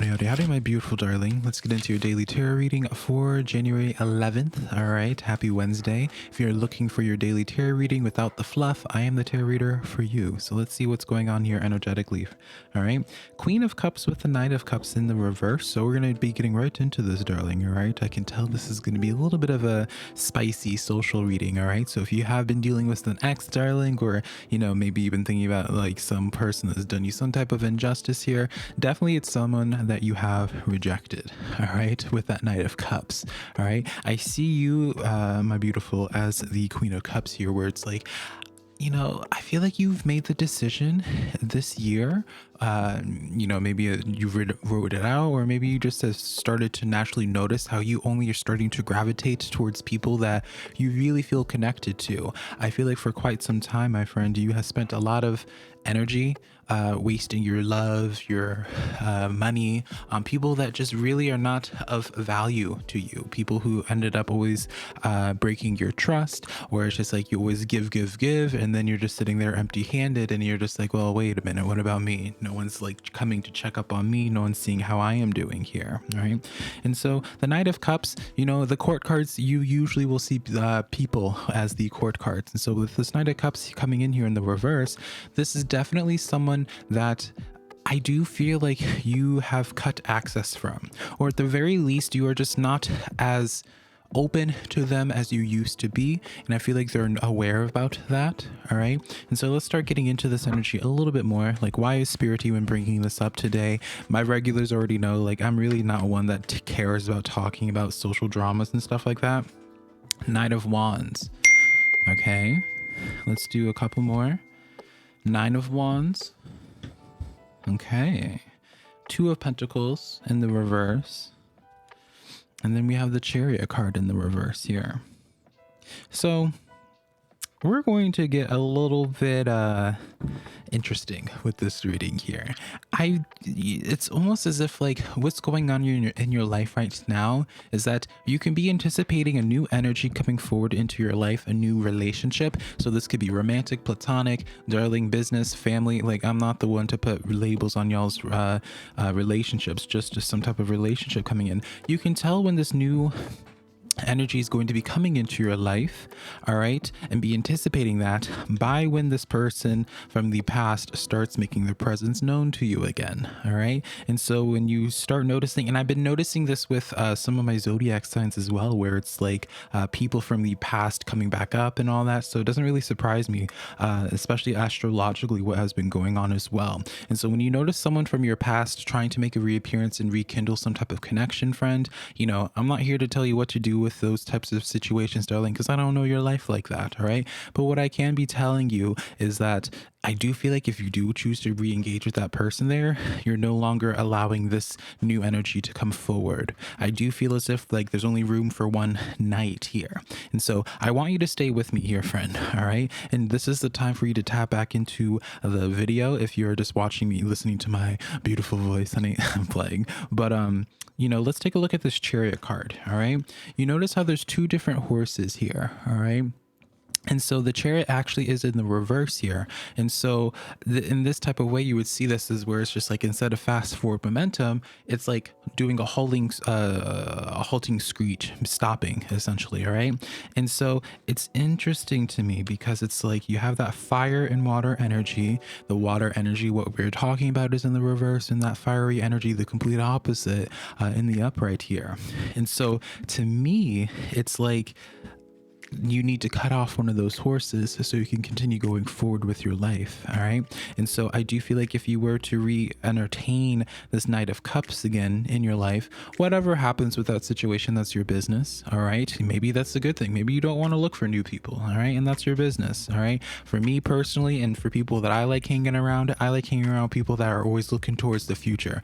Howdy, howdy, my beautiful darling. Let's get into your daily tarot reading for January 11th. All right, happy Wednesday. If you're looking for your daily tarot reading without the fluff, I am the tarot reader for you. So let's see what's going on here energetically. All right, Queen of Cups with the Knight of Cups in the reverse. So we're going to be getting right into this, darling. All right, I can tell this is going to be a little bit of a spicy social reading. All right, so if you have been dealing with an ex, darling, or maybe you've been thinking about like some person that's done you some type of injustice here, definitely it's someone that you have rejected. All right, with that Knight of Cups. All right, I see you, my beautiful, as the Queen of Cups here, where it's like, I feel like you've made the decision this year. Maybe you wrote it out, or maybe you just have started to naturally notice how you only are starting to gravitate towards people that you really feel connected to. I feel like for quite some time, my friend, you have spent a lot of energy wasting your love, your money on people that just really are not of value to you. People who ended up always breaking your trust, where it's just like you always give, and then you're just sitting there empty handed and you're just like, well, wait a minute, what about me? No one's like coming to check up on me. No one's seeing how I am doing here. Right. And so the Knight of Cups, the court cards, you usually will see people as the court cards. And so with this Knight of Cups coming in here in the reverse, this is definitely someone that I do feel like you have cut access from, or at the very least, you are just not as open to them as you used to be, and I feel like they're aware about that. All right, and so let's start getting into this energy a little bit more. Like, why is Spirit even bringing this up today? My regulars already know, like, I'm really not one that cares about talking about social dramas and stuff like that. Knight of Wands. Okay, let's do a couple more. Nine of Wands. Okay, Two of Pentacles in the reverse, and then we have the Chariot card in the reverse here. So we're going to get a little bit interesting with this reading here. It's almost as if like what's going on in your life right now is that you can be anticipating a new energy coming forward into your life, a new relationship. So this could be romantic, platonic, darling, business, family. Like, I'm not the one to put labels on y'all's relationships, just some type of relationship coming in. You can tell when this new energy is going to be coming into your life, all right, and be anticipating that by when this person from the past starts making their presence known to you again. All right, and so when you start noticing, and I've been noticing this with some of my zodiac signs as well, where it's like people from the past coming back up and all that. So it doesn't really surprise me, especially astrologically, what has been going on as well. And so when you notice someone from your past trying to make a reappearance and rekindle some type of connection, friend, I'm not here to tell you what to do with those types of situations, darling, because I don't know your life like that. All right, but what I can be telling you is that I do feel like if you do choose to re-engage with that person there, you're no longer allowing this new energy to come forward. I do feel as if like there's only room for one night here. And so I want you to stay with me here, friend. All right, and this is the time for you to tap back into the video if you're just watching me, listening to my beautiful voice. Honey, I'm playing, but let's take a look at this Chariot card. All right, you notice how there's two different horses here. All right, and so the Chariot actually is in the reverse here. And so in this type of way, you would see this is where it's just like, instead of fast forward momentum, it's like doing a halting screech, stopping essentially. All right, and so it's interesting to me because it's like you have that fire and water energy. The water energy, what we're talking about, is in the reverse, and that fiery energy, the complete opposite, in the upright here. And so to me, it's like you need to cut off one of those horses so you can continue going forward with your life. All right, and so I do feel like if you were to re-entertain this Knight of Cups again in your life, whatever happens with that situation, that's your business. All right, maybe that's a good thing. Maybe you don't want to look for new people. All right, and that's your business. All right, for me personally, and for people that I like hanging around, I like hanging around people that are always looking towards the future.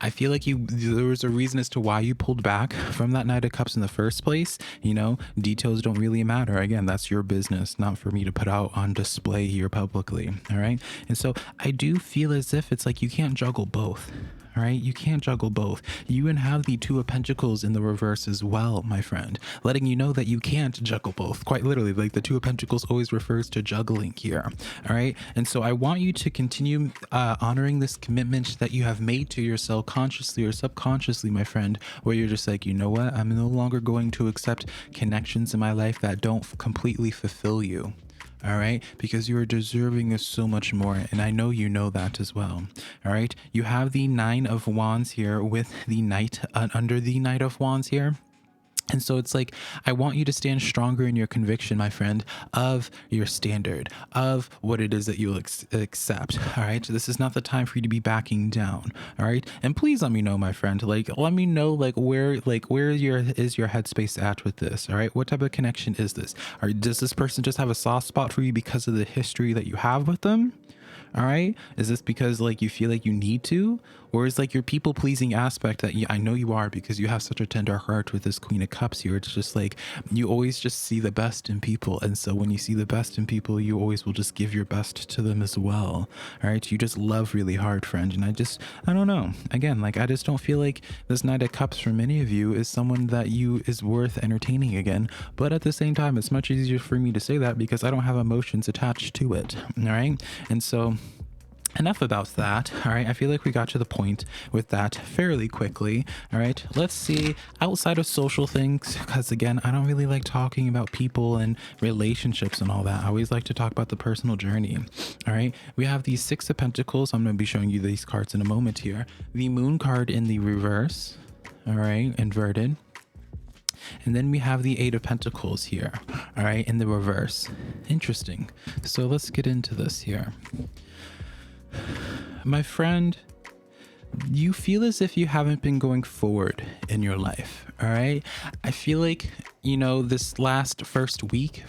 I feel like there was a reason as to why you pulled back from that Knight of Cups in the first place. Details don't really matter. Again, that's your business, not for me to put out on display here publicly. All right, and so I do feel as if it's like you can't juggle both. all right? You can't juggle both. You even have the Two of Pentacles in the reverse as well, my friend, letting you know that you can't juggle both. Quite literally, like the Two of Pentacles always refers to juggling here, all right? And so I want you to continue honoring this commitment that you have made to yourself consciously or subconsciously, my friend, where you're just like, you know what? I'm no longer going to accept connections in my life that don't completely fulfill you. All right, because you are deserving of so much more, and I know you know that as well. All right, you have the Nine of Wands here with the Knight under the Knight of Wands here. And so it's like, I want you to stand stronger in your conviction, my friend, of your standard, of what it is that you'll accept. All right. So this is not the time for you to be backing down. All right. And please let me know, my friend, like, let me know, where is your headspace at with this? All right. What type of connection is this? Or does this person just have a soft spot for you because of the history that you have with them? All right. Is this because like you feel like you need to, or is like your people pleasing aspect that I know you are, because you have such a tender heart with this Queen of Cups here. It's just like you always just see the best in people. And so when you see the best in people, you always will just give your best to them as well. All right. You just love really hard, friend. And I don't know. Again, like I just don't feel like this Knight of Cups for many of you is someone that is worth entertaining again. But at the same time, it's much easier for me to say that because I don't have emotions attached to it. All right. And so enough about that. All right, I feel like we got to the point with that fairly quickly. All right, let's see outside of social things, because again, I don't really like talking about people and relationships and all that. I always like to talk about the personal journey. All right, we have the Six of Pentacles. I'm going to be showing you these cards in a moment here. The Moon card in the reverse. All right, inverted. And then we have the Eight of Pentacles here. All right, in the reverse. Interesting. So let's get into this here. My friend, you feel as if you haven't been going forward in your life. All right. I feel like, you know, this first week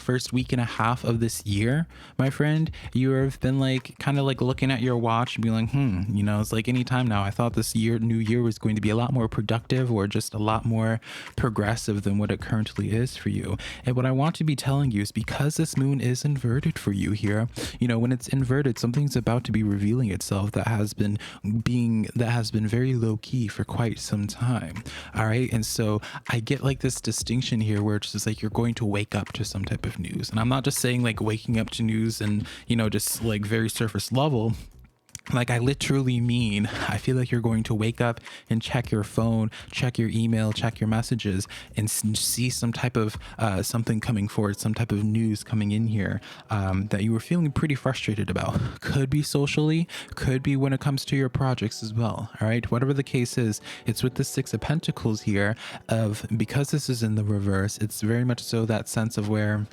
and a half of this year, my friend, you have been like kind of like looking at your watch and be like, you know, it's like any time now. I thought this new year was going to be a lot more productive or just a lot more progressive than what it currently is for you. And what I want to be telling you is because this moon is inverted for you here, you know, when it's inverted, something's about to be revealing itself that has been very low key for quite some time. All right. And so I get like this distinction here where it's just like you're going to wake up to some type of news. And I'm not just saying like waking up to news and, you know, just like very surface level. Like I literally mean, I feel like you're going to wake up and check your phone, check your email, check your messages, and see some type of something coming forward, some type of news coming in here that you were feeling pretty frustrated about. Could be socially, could be when it comes to your projects as well. All right, whatever the case is, it's with the Six of Pentacles here of, because this is in the reverse, it's very much so that sense of where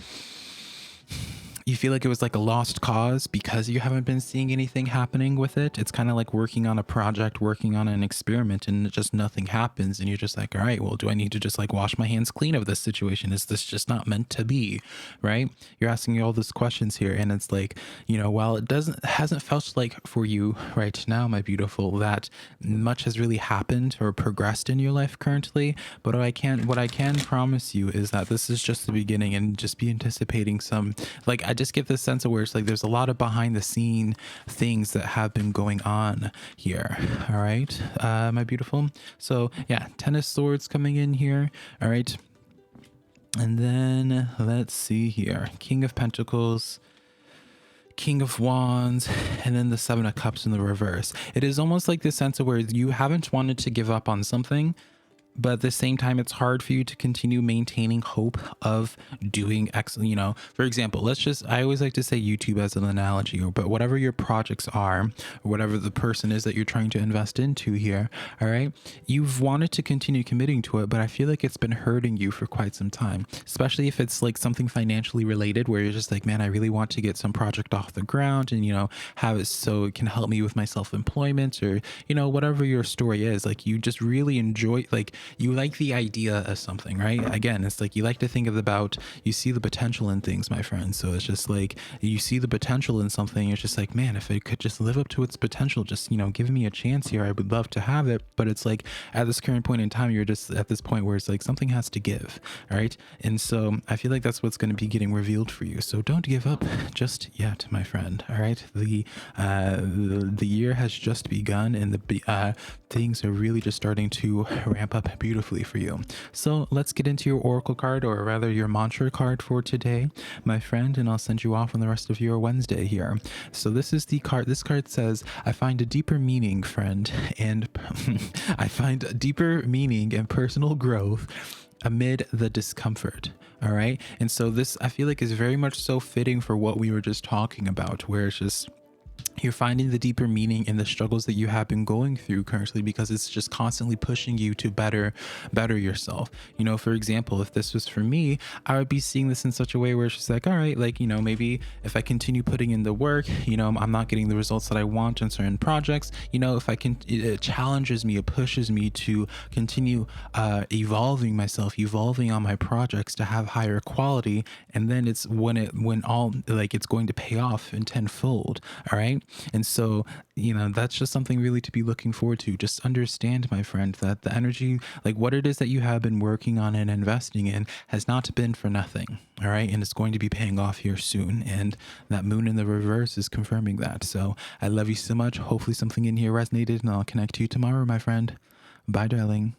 you feel like it was like a lost cause because you haven't been seeing anything happening with it. It's kind of like working on a project, working on an experiment, and just nothing happens. And you're just like, all right, well, do I need to just like wash my hands clean of this situation? Is this just not meant to be? Right? You're asking all these questions here. And it's like, you know, while it hasn't felt like for you right now, my beautiful, that much has really happened or progressed in your life currently. But what I can promise you is that this is just the beginning, and just be anticipating some, like, I just get this sense of where it's like there's a lot of behind the scene things that have been going on here. All right, my beautiful. So yeah, Ten of Swords coming in here. All right, and then let's see here, King of Pentacles, King of Wands, and then the Seven of Cups in the reverse. It is almost like this sense of where you haven't wanted to give up on something, but at the same time, it's hard for you to continue maintaining hope of doing excellent. You know, for example, I always like to say YouTube as an analogy, but whatever your projects are, or whatever the person is that you're trying to invest into here, all right, you've wanted to continue committing to it, but I feel like it's been hurting you for quite some time, especially if it's like something financially related where you're just like, man, I really want to get some project off the ground and, you know, have it so it can help me with my self-employment, or, you know, whatever your story is. Like you just really enjoy, like, you like the idea of something, right? Again, it's like you like to think you see the potential in things, my friend. So it's just like you see the potential in something. It's just like, man, if it could just live up to its potential, just, you know, give me a chance here, I would love to have it. But it's like at this current point in time, you're just at this point where it's like something has to give, all right? And so I feel like that's what's going to be getting revealed for you. So don't give up just yet, my friend, all right? The year has just begun, and things are really just starting to ramp up beautifully for you. So let's get into your oracle card, or rather your mantra card for today, my friend, and I'll send you off on the rest of your Wednesday here. So this is the card. This card says, I find a deeper meaning, friend, and I find a deeper meaning and personal growth amid the discomfort. All right. And so this, I feel like, is very much so fitting for what we were just talking about, where it's just, you're finding the deeper meaning in the struggles that you have been going through currently, because it's just constantly pushing you to better yourself. You know, for example, if this was for me, I would be seeing this in such a way where it's just like, all right, like, you know, maybe if I continue putting in the work, you know, I'm not getting the results that I want on certain projects. You know, if I can, it challenges me, it pushes me to continue evolving myself, evolving on my projects to have higher quality. And then it's when all, like, it's going to pay off in tenfold. All right. And so, you know, that's just something really to be looking forward to. Just understand, my friend, that the energy, like what it is that you have been working on and investing in, has not been for nothing. All right. And it's going to be paying off here soon. And that moon in the reverse is confirming that. So I love you so much. Hopefully something in here resonated, and I'll connect to you tomorrow, my friend. Bye, darling.